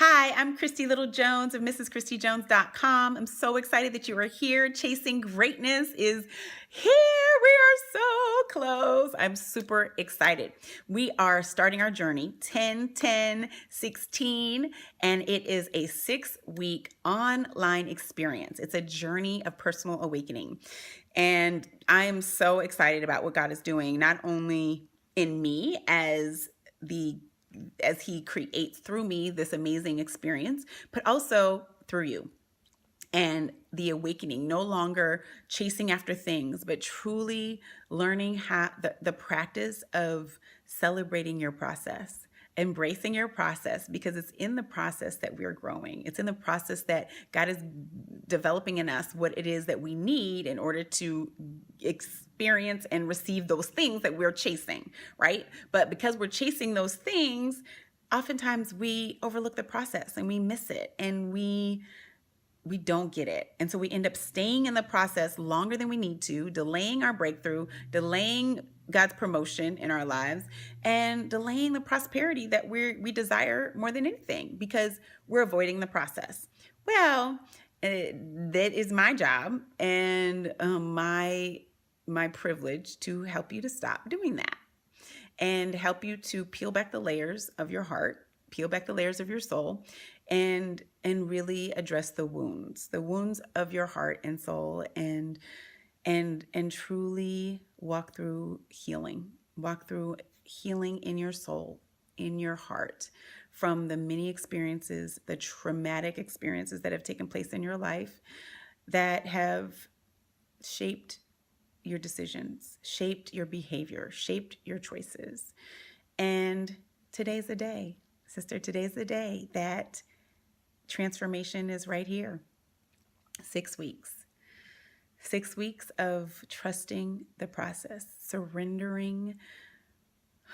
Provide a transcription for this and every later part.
Hi, I'm Christy Little Jones of MrsChristyJones.com. I'm so excited that you are here. Chasing Greatness is here. We are so close. I'm super excited. We are starting our journey 10-10-16, and it is a 6-week online experience. It's a journey of personal awakening. And I am so excited about what God is doing, not only in me as he creates through me this amazing experience, but also through you. And the awakening, no longer chasing after things, but truly learning how the practice of celebrating your process, embracing your process, because it's in the process that we're growing. It's in the process that God is developing in us what it is that we need in order to experience and receive those things that we're chasing, right? But because we're chasing those things, oftentimes we overlook the process and we miss it, and we don't get it. And so we end up staying in the process longer than we need to, delaying our breakthrough, delaying God's promotion in our lives, and delaying the prosperity that we desire more than anything, because we're avoiding the process. Well, that is my job and my privilege to help you to stop doing that and help you to peel back the layers of your heart, peel back the layers of your soul, and really address the wounds of your heart and soul, and truly walk through healing in your soul, in your heart, from the many experiences, the traumatic experiences that have taken place in your life that have shaped your decisions, shaped your behavior, shaped your choices. And today's the day, sister, today's the day that transformation is right here. 6 weeks. 6 weeks of trusting the process, surrendering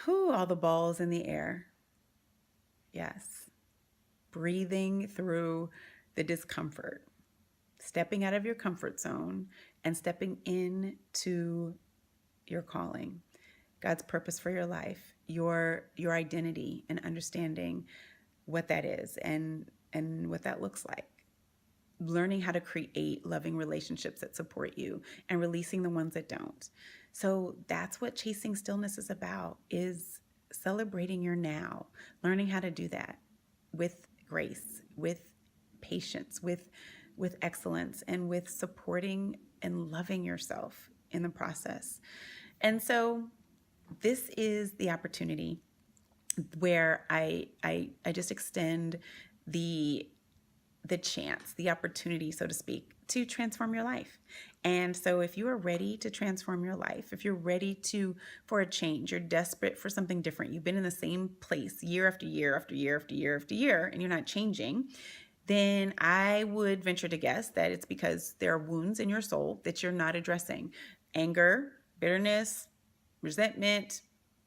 all the balls in the air. Yes. Breathing through the discomfort, stepping out of your comfort zone and stepping into your calling, God's purpose for your life, your identity, and understanding what that is and what that looks like. Learning how to create loving relationships that support you and releasing the ones that don't. So that's what Chasing Stillness is about, is celebrating your now, learning how to do that with grace, with patience, with excellence, and with supporting and loving yourself in the process. And so this is the opportunity where I just extend the chance, the opportunity, so to speak, to transform your life. And so if you are ready to transform your life, if you're ready for a change, you're desperate for something different, you've been in the same place year after year after year after year after year, and you're not changing, then I would venture to guess that it's because there are wounds in your soul that you're not addressing. Anger, bitterness, resentment,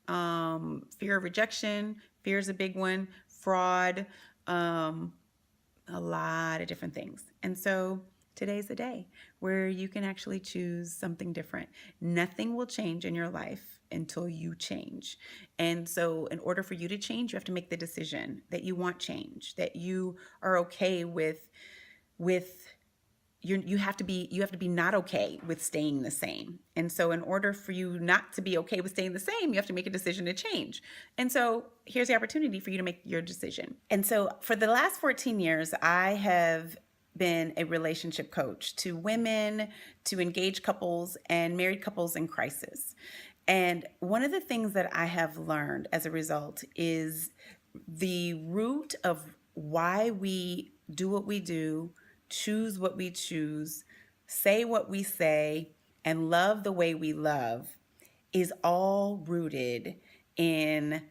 fear of rejection. Fear is a big one. Fraud, a lot of different things. And so today's the day where you can actually choose something different. Nothing will change in your life until you change. And so in order for you to change, you have to make the decision that you want change, that you are okay with you have to be not okay with staying the same. And so in order for you not to be okay with staying the same, you have to make a decision to change. And so here's the opportunity for you to make your decision. And so for the last 14 years, I have been a relationship coach to women, to engaged couples, and married couples in crisis. And one of the things that I have learned as a result is the root of why we do what we do, choose what we choose, say what we say, and love the way we love is all rooted in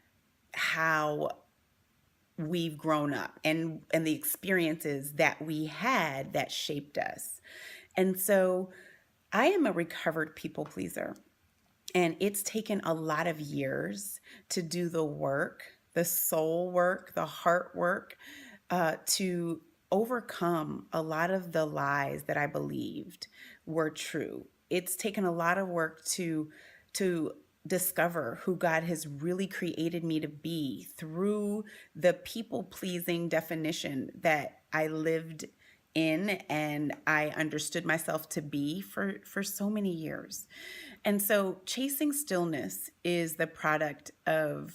how we've grown up and the experiences that we had that shaped us. And so I am a recovered people pleaser, and it's taken a lot of years to do the work, the soul work, the heart work, to overcome a lot of the lies that I believed were true. It's taken a lot of work to discover who God has really created me to be through the people pleasing definition that I lived in and I understood myself to be for so many years. And so chasing stillness is the product of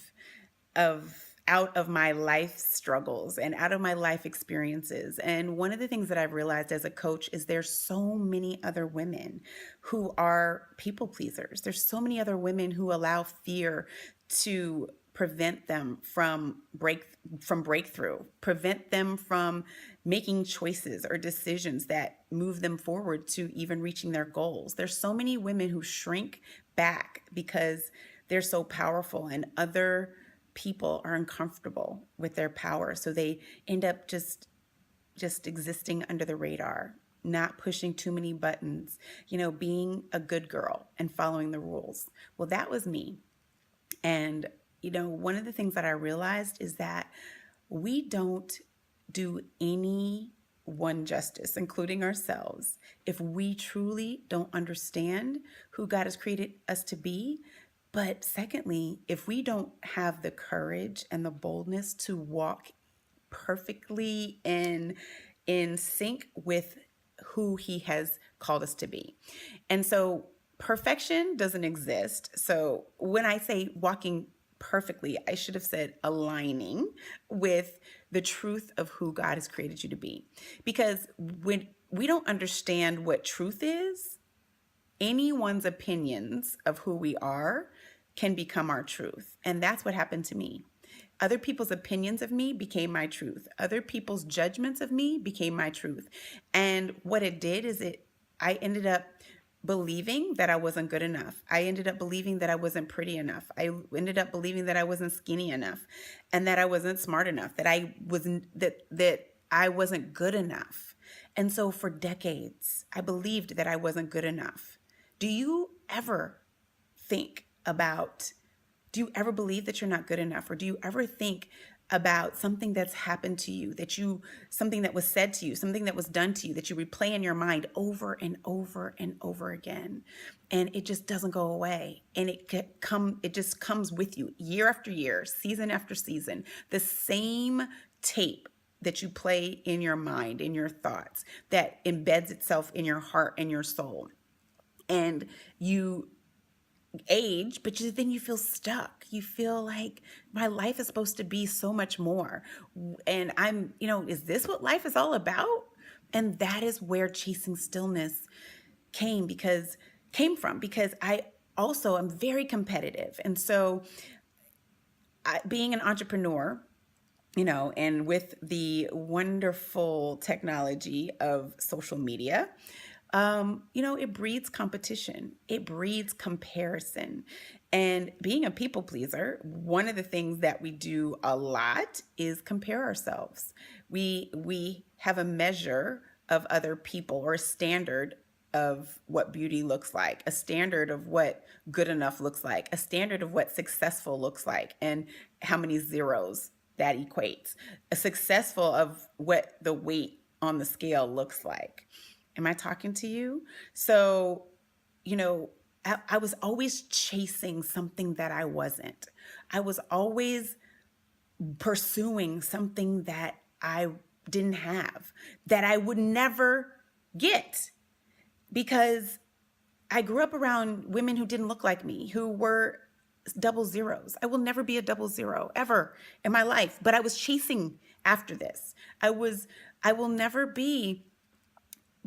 out of my life struggles and out of my life experiences. And one of the things that I've realized as a coach is there's so many other women who are people pleasers. There's so many other women who allow fear to prevent them from breakthrough, prevent them from making choices or decisions that move them forward to even reaching their goals. There's so many women who shrink back because they're so powerful and other people are uncomfortable with their power, so they end up just existing under the radar, not pushing too many buttons, being a good girl and following the rules. Well, that was me. And one of the things that I realized is that we don't do anyone justice, including ourselves, if we truly don't understand who God has created us to be. But secondly, if we don't have the courage and the boldness to walk perfectly in sync with who he has called us to be. And so perfection doesn't exist. So when I say walking perfectly, I should have said aligning with the truth of who God has created you to be. Because when we don't understand what truth is, anyone's opinions of who we are can become our truth. And that's what happened to me. Other people's opinions of me became my truth. Other people's judgments of me became my truth. And what it did is I ended up believing that I wasn't good enough. I ended up believing that I wasn't pretty enough. I ended up believing that I wasn't skinny enough and that I wasn't smart enough, that I wasn't good enough. And so for decades, I believed that I wasn't good enough. Do you ever think about, do you ever believe that you're not good enough? Or do you ever think about something that's happened to you, something that was said to you, something that was done to you, that you replay in your mind over and over and over again, and it just doesn't go away, and it just comes with you year after year, season after season, the same tape that you play in your mind, in your thoughts, that embeds itself in your heart and your soul, and you age, but then you feel stuck. You feel like my life is supposed to be so much more. And is this what life is all about? And that is where chasing stillness came from, because I also am very competitive. And so being an entrepreneur, and with the wonderful technology of social media, it breeds competition. It breeds comparison. And being a people pleaser, one of the things that we do a lot is compare ourselves. We have a measure of other people, or a standard of what beauty looks like, a standard of what good enough looks like, a standard of what successful looks like, and how many zeros that equates, a successful of what the weight on the scale looks like. Am I talking to you? So, I was always chasing something that I wasn't. I was always pursuing something that I didn't have, that I would never get, because I grew up around women who didn't look like me, who were double zeros. I will never be a double zero ever in my life, but I was chasing after this. I will never be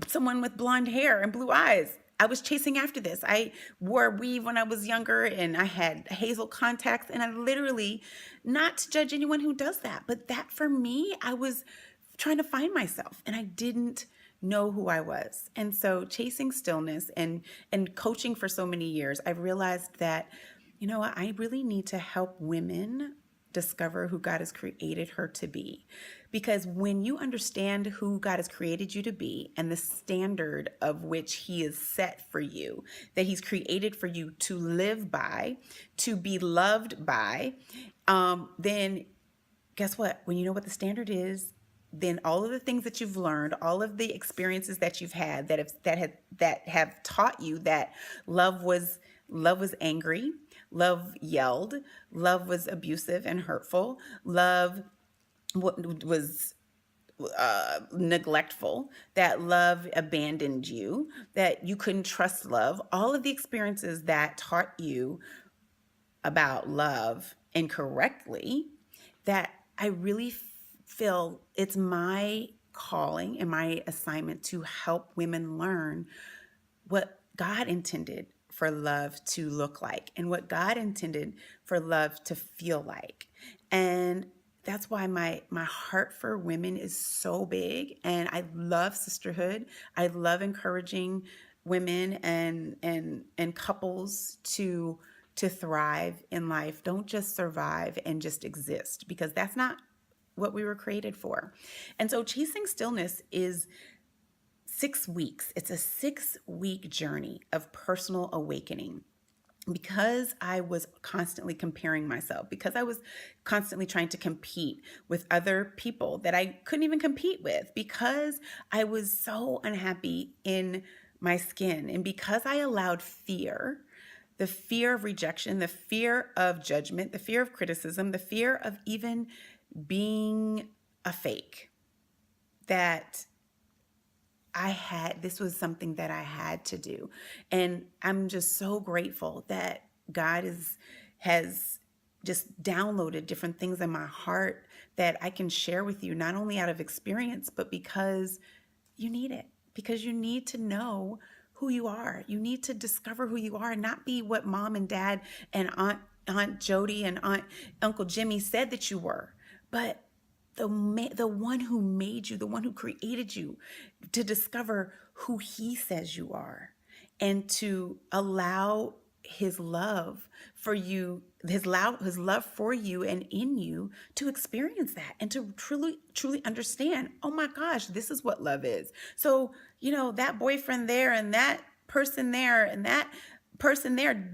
someone with blonde hair and blue eyes. I was chasing after this. I wore a weave when I was younger, and I had hazel contacts, and I literally, not to judge anyone who does that, but that for me, I was trying to find myself, and I didn't know who I was. And so chasing stillness and coaching for so many years, I realized that, I really need to help women discover who God has created her to be. Because when you understand who God has created you to be and the standard of which he is set for you, that he's created for you to live by, to be loved by, then guess what? When you know what the standard is, then all of the things that you've learned, all of the experiences that you've had that have taught you that love was angry, Love yelled. Love was abusive and hurtful. Love was neglectful, that love abandoned you, that you couldn't trust love, all of the experiences that taught you about love incorrectly, that I really feel it's my calling and my assignment to help women learn what God intended for love to look like and what God intended for love to feel like. And that's why my heart for women is so big, and I love sisterhood. I love encouraging women and couples to thrive in life. Don't just survive and just exist, because that's not what we were created for. And so chasing stillness is 6 weeks. It's a 6-week journey of personal awakening. Because I was constantly comparing myself, because I was constantly trying to compete with other people that I couldn't even compete with, because I was so unhappy in my skin, and because I allowed fear, the fear of rejection, the fear of judgment, the fear of criticism, the fear of even being a fake, that this was something that I had to do. And I'm just so grateful that God has just downloaded different things in my heart that I can share with you, not only out of experience, but because you need it, because you need to know who you are. You need to discover who you are and not be what mom and dad and Aunt Jody and Uncle Jimmy said that you were, but the one who made you, the one who created you, to discover who he says you are, and to allow his love for you, his love for you and in you, to experience that and to truly understand, oh my gosh, this is what love is. So, that boyfriend there and that person there and that person there,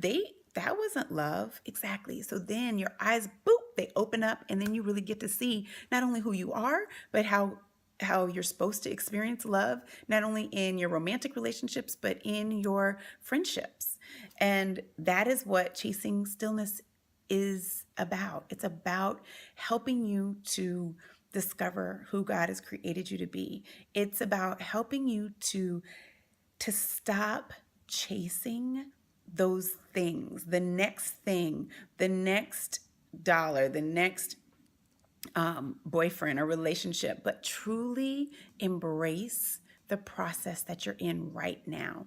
that wasn't love. Exactly. So then your eyes, boop, they open up, and then you really get to see not only who you are, but how you're supposed to experience love, not only in your romantic relationships, but in your friendships. And that is what chasing stillness is about. It's about helping you to discover who God has created you to be. It's about helping you to stop chasing those things, the next thing, the next dollar, the next boyfriend or relationship, but truly embrace the process that you're in right now.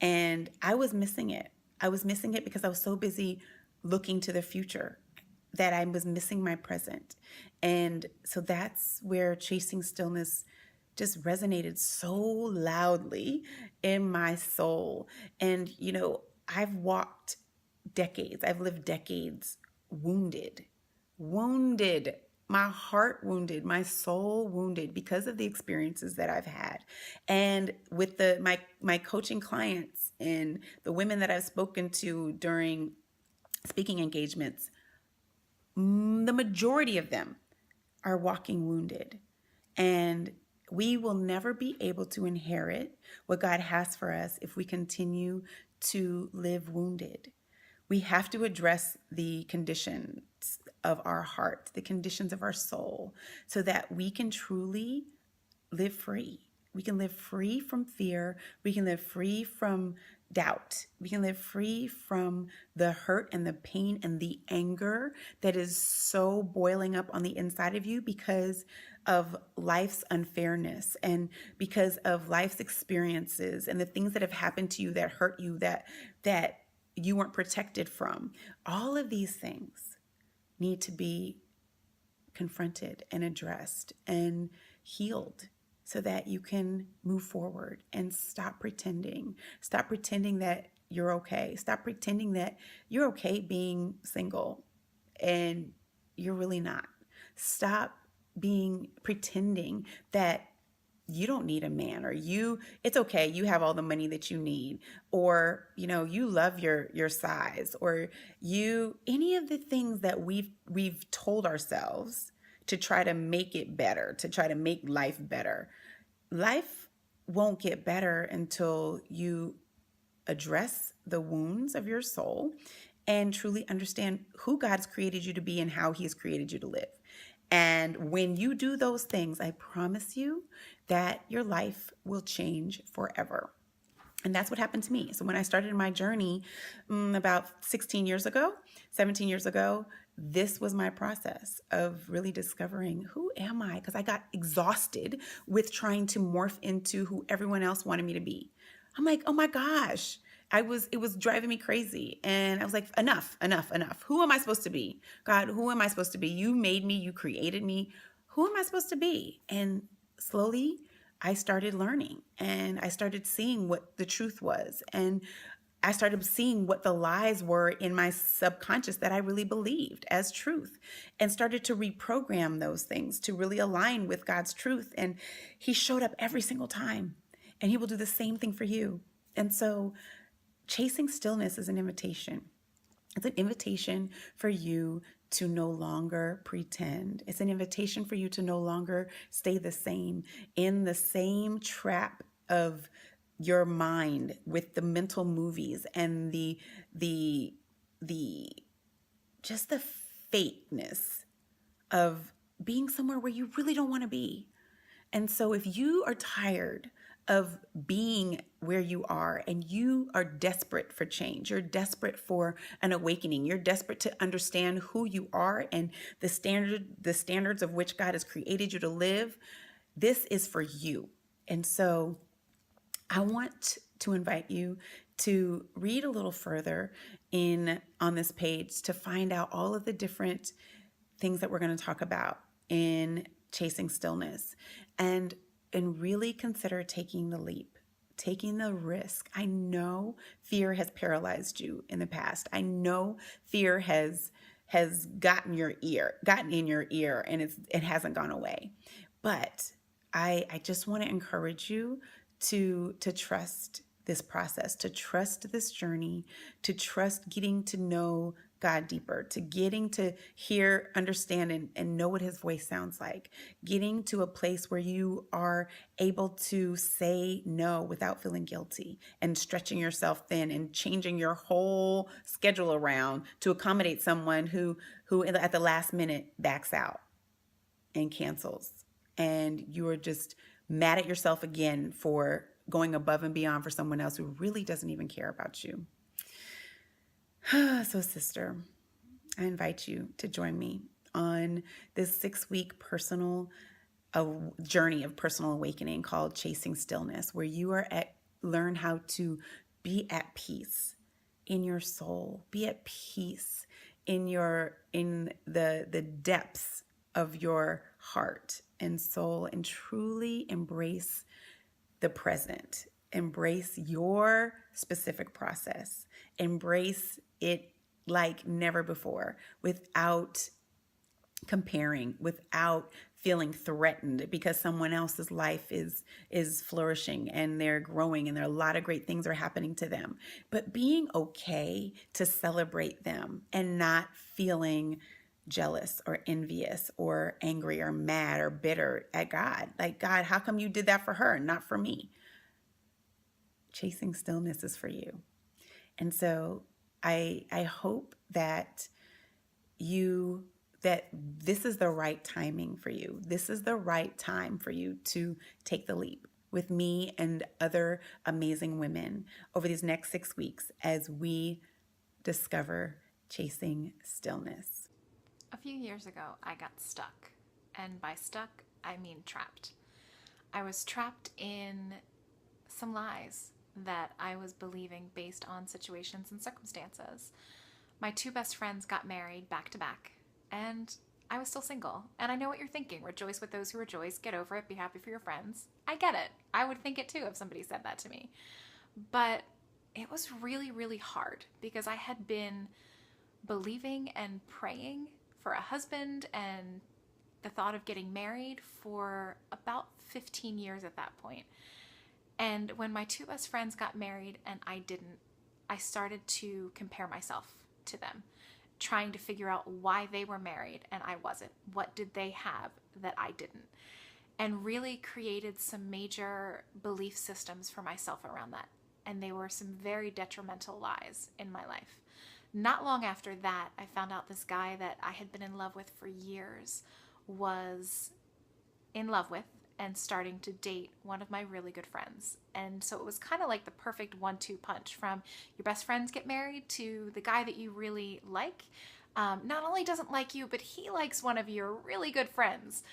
And I was missing it. I was missing it because I was so busy looking to the future that I was missing my present. And so that's where chasing stillness just resonated so loudly in my soul. And, I've walked decades, I've lived decades wounded, my heart wounded, my soul wounded because of the experiences that I've had. And with my coaching clients and the women that I've spoken to during speaking engagements, the majority of them are walking wounded. And we will never be able to inherit what God has for us if we continue to live wounded. We have to address the conditions of our heart, the conditions of our soul, so that we can truly live free. We can live free from fear. We can live free from doubt. We can live free from the hurt and the pain and the anger that is so boiling up on the inside of you because of life's unfairness and because of life's experiences and the things that have happened to you that hurt you, that you weren't protected from. All of these things need to be confronted and addressed and healed so that you can move forward and stop pretending. Stop pretending that you're okay. Stop pretending that you're okay being single and you're really not. Stop pretending that you don't need a man, or it's okay, you have all the money that you need, or you love your size, or any of the things that we've told ourselves to try to make it better, to try to make life better. Life won't get better until you address the wounds of your soul and truly understand who God's created you to be and how He's created you to live. And when you do those things, I promise you that your life will change forever. And that's what happened to me. So when I started my journey about 16 years ago, 17 years ago, this was my process of really discovering who am I? Because I got exhausted with trying to morph into who everyone else wanted me to be. I'm like, oh my gosh. It was driving me crazy. And I was like, enough, enough, enough. Who am I supposed to be? God, who am I supposed to be? You made me, you created me. Who am I supposed to be? And slowly I started learning and I started seeing what the truth was. And I started seeing what the lies were in my subconscious that I really believed as truth, and started to reprogram those things to really align with God's truth. And He showed up every single time, and He will do the same thing for you. And so, chasing stillness is an invitation. It's an invitation for you to no longer pretend. It's an invitation for you to no longer stay the same in the same trap of your mind with the mental movies and the the just the fakeness of being somewhere where you really don't want to be. And so if you are tired of being where you are and you are desperate for change, you're desperate for an awakening, you're desperate to understand who you are and the standards of which God has created you to live, this is for you. And so I want to invite you to read a little further in on this page to find out all of the different things that we're going to talk about in chasing stillness, and really consider taking the leap, taking the risk. I know fear has paralyzed you in the past. I know fear has gotten in your ear, and it hasn't gone away. But I just want to encourage you to trust this process, to trust this journey, to trust getting to know God deeper, to getting to hear, understand, and know what His voice sounds like, getting to a place where you are able to say no without feeling guilty, and stretching yourself thin and changing your whole schedule around to accommodate someone who at the last minute backs out and cancels. And you are just mad at yourself again for going above and beyond for someone else who really doesn't even care about you. So, sister, I invite you to join me on this 6-week personal journey of personal awakening called Chasing Stillness, where you are learn how to be at peace in your soul, be at peace in the depths of your heart and soul, and truly embrace the present. Embrace your specific process. Embrace it like never before, without comparing, without feeling threatened because someone else's life is flourishing and they're growing and there are a lot of great things are happening to them. But being okay to celebrate them and not feeling jealous or envious or angry or mad or bitter at God. Like, God, how come you did that for her and not for me? Chasing stillness is for you. And so I hope that this is the right timing for you. This is the right time for you to take the leap with me and other amazing women over these next 6 weeks as we discover chasing stillness. A few years ago, I got stuck. And by stuck, I mean trapped. I was trapped in some lies that I was believing based on situations and circumstances. My two best friends got married back to back, and I was still single. And I know what you're thinking. Rejoice with those who rejoice. Get over it. Be happy for your friends. I get it. I would think it too if somebody said that to me. But it was really, really hard because I had been believing and praying for a husband and the thought of getting married for about 15 years at that point. And when my two best friends got married and I didn't, I started to compare myself to them, trying to figure out why they were married and I wasn't. What did they have that I didn't? And really created some major belief systems for myself around that. And they were some very detrimental lies in my life Not long after that, I found out this guy that I had been in love with for years was in love with and starting to date one of my really good friends. And so it was kind of like the perfect 1-2 punch from your best friends get married to the guy that you really like. Not only doesn't like you, but he likes one of your really good friends.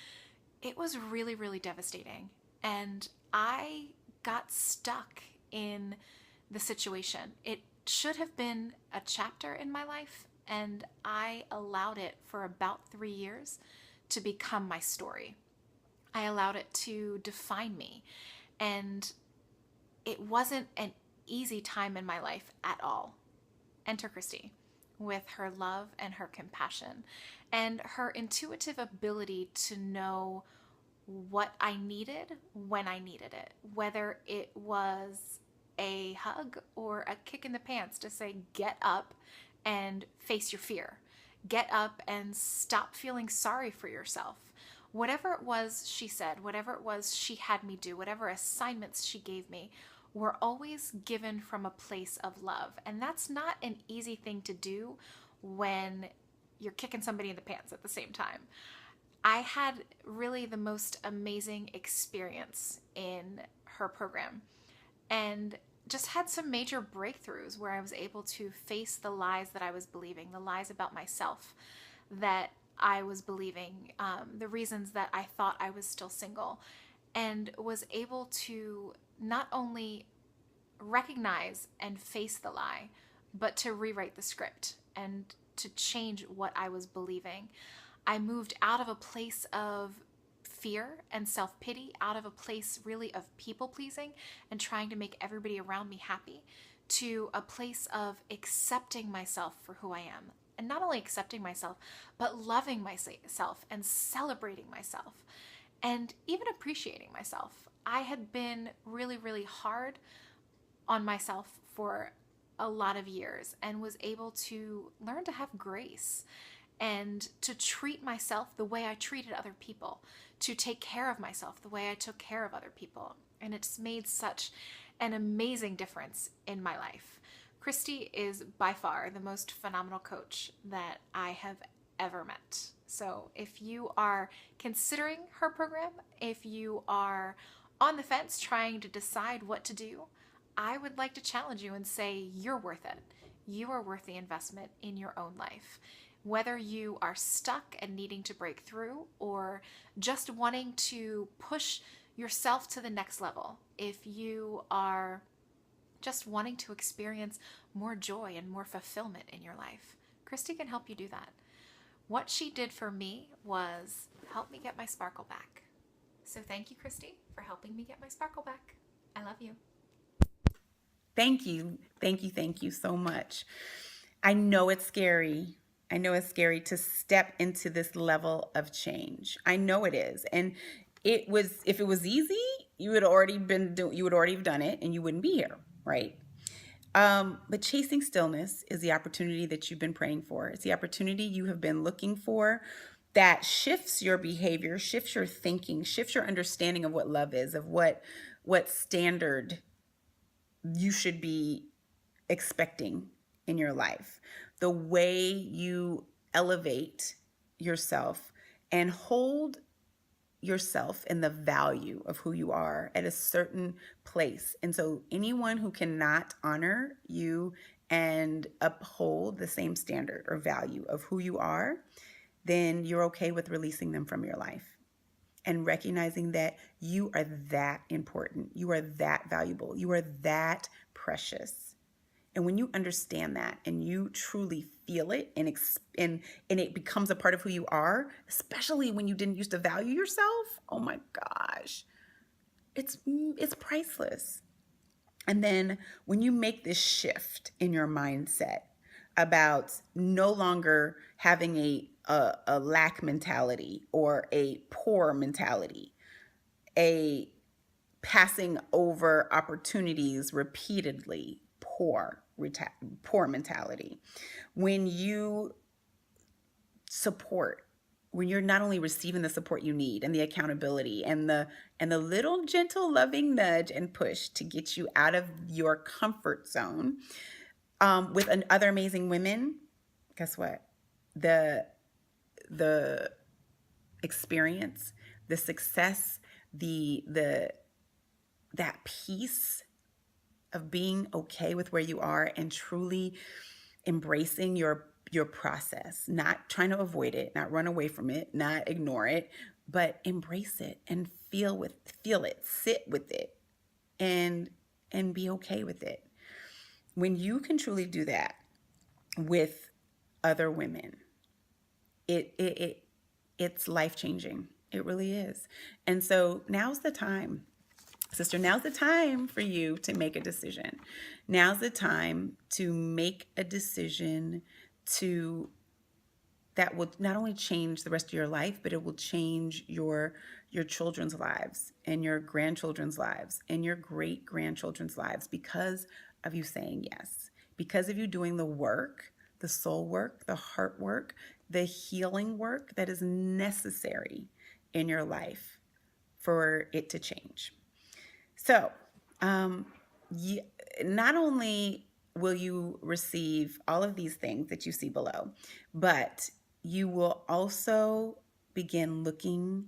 It was really, really devastating. And I got stuck in the situation. It should have been a chapter in my life, and I allowed it for about 3 years to become my story. I allowed it to define me. And it wasn't an easy time in my life at all. Enter Christy with her love and her compassion and her intuitive ability to know what I needed when I needed it, whether it was a hug or a kick in the pants to say, get up and face your fear. Get up and stop feeling sorry for yourself. Whatever it was she said, whatever it was she had me do, whatever assignments she gave me, were always given from a place of love. And that's not an easy thing to do when you're kicking somebody in the pants at the same time. I had really the most amazing experience in her program and just had some major breakthroughs where I was able to face the lies that I was believing, the lies about myself that I was believing, the reasons that I thought I was still single, and was able to not only recognize and face the lie, but to rewrite the script and to change what I was believing. I moved out of a place of fear and self pity, out of a place really of people pleasing and trying to make everybody around me happy, to a place of accepting myself for who I am. And not only accepting myself, but loving myself and celebrating myself and even appreciating myself. I had been really, really hard on myself for a lot of years and was able to learn to have grace and to treat myself the way I treated other people, to take care of myself the way I took care of other people. And it's made such an amazing difference in my life. Christy is by far the most phenomenal coach that I have ever met. So if you are considering her program, if you are on the fence trying to decide what to do, I would like to challenge you and say you're worth it. You are worth the investment in your own life. Whether you are stuck and needing to break through or just wanting to push yourself to the next level, if you are just wanting to experience more joy and more fulfillment in your life, Christy can help you do that. What she did for me was help me get my sparkle back. So thank you, Christy, for helping me get my sparkle back. I love you. Thank you. Thank you. Thank you so much. I know it's scary. I know it's scary to step into this level of change. I know it is. And it was, if it was easy, you would you would already have done it and you wouldn't be here, right? But chasing stillness is the opportunity that you've been praying for. It's the opportunity you have been looking for that shifts your behavior, shifts your thinking, shifts your understanding of what love is, of what standard you should be expecting in your life. The way you elevate yourself and hold yourself and the value of who you are at a certain place. And so anyone who cannot honor you and uphold the same standard or value of who you are, then you're okay with releasing them from your life and recognizing that you are that important. You are that valuable. You are that precious. And when you understand that and you truly feel it and it becomes a part of who you are, especially when you didn't used to value yourself, oh my gosh, it's priceless. And then when you make this shift in your mindset about no longer having a lack mentality or a poor mentality, a passing over opportunities repeatedly, poor mentality. When you support, when you're not only receiving the support you need and the accountability and the little gentle loving nudge and push to get you out of your comfort zone, with other amazing women, guess what? The the experience, the success, the that peace of being okay with where you are and truly embracing your process, not trying to avoid it, not run away from it, not ignore it, but embrace it and feel it, sit with it, and be okay with it. When you can truly do that with other women, it's life changing. It really is. And so now's the time, sister. Now's the time for you to make a decision. Now's the time to make a decision to that will not only change the rest of your life, but it will change your children's lives and your grandchildren's lives and your great grandchildren's lives because of you saying yes, because of you doing the work, the soul work, the heart work, the healing work that is necessary in your life for it to change. So, um, not only will you receive all of these things that you see below, but you will also begin looking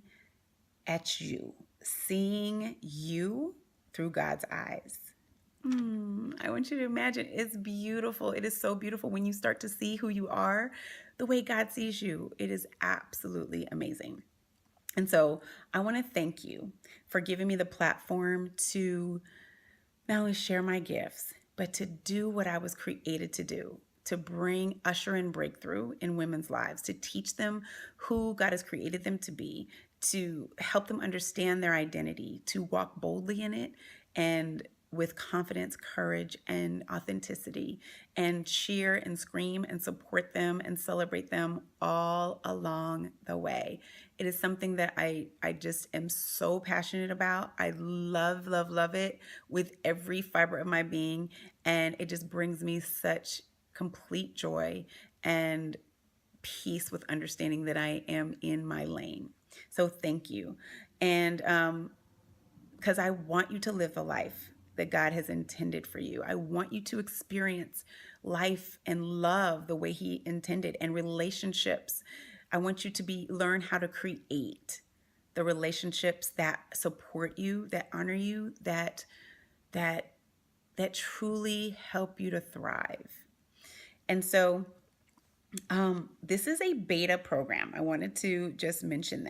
at you, seeing you through God's eyes. I want you to imagine it's beautiful. It is so beautiful when you start to see who you are the way God sees you. It is absolutely amazing. And so I want to thank you for giving me the platform to not only share my gifts, but to do what I was created to do, to bring usher in breakthrough in women's lives, to teach them who God has created them to be, to help them understand their identity, to walk boldly in it and with confidence, courage, and authenticity, and cheer and scream and support them and celebrate them all along the way. It is something that I just am so passionate about. I love, love, love it with every fiber of my being. And it just brings me such complete joy and peace with understanding that I am in my lane. So thank you. And because I want you to live the life that God has intended for you. I want you to experience life and love the way He intended, and relationships. I want you to learn how to create the relationships that support you, that honor you, that truly help you to thrive. And so this is a beta program. I wanted to just mention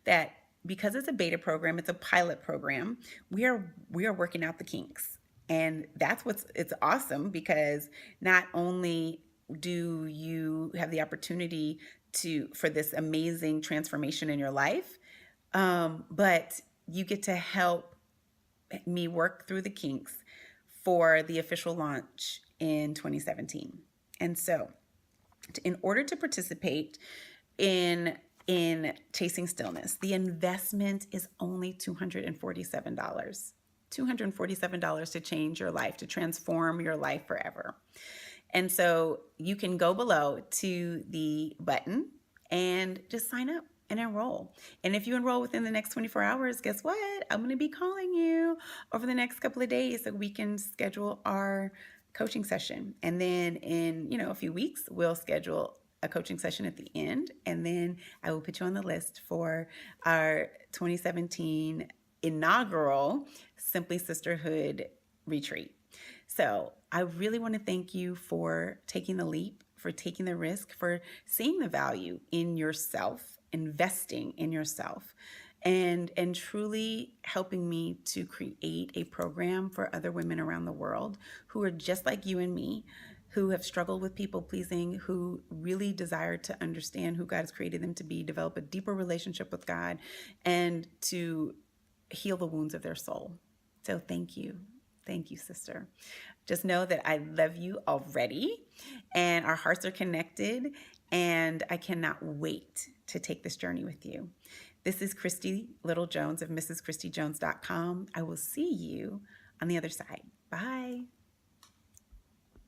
that because it's a beta program, it's a pilot program. We are working out the kinks, and it's awesome because not only do you have the opportunity for this amazing transformation in your life, but you get to help me work through the kinks for the official launch in 2017. And so in order to participate in Chasing Stillness, the investment is only $247. $247 to change your life, to transform your life forever. And so you can go below to the button and just sign up and enroll. And if you enroll within the next 24 hours, guess what? I'm going to be calling you over the next couple of days so we can schedule our coaching session. And then in, a few weeks, we'll schedule a coaching session at the end. And then I will put you on the list for our 2017 inaugural Simply Sisterhood retreat. So I really want to thank you for taking the leap, for taking the risk, for seeing the value in yourself, investing in yourself, and truly helping me to create a program for other women around the world who are just like you and me, who have struggled with people pleasing, who really desire to understand who God has created them to be, develop a deeper relationship with God, and to heal the wounds of their soul. So thank you. Thank you, sister. Just know that I love you already, and our hearts are connected, and I cannot wait to take this journey with you. This is Christy Little Jones of MrsChristyJones.com. I will see you on the other side. Bye.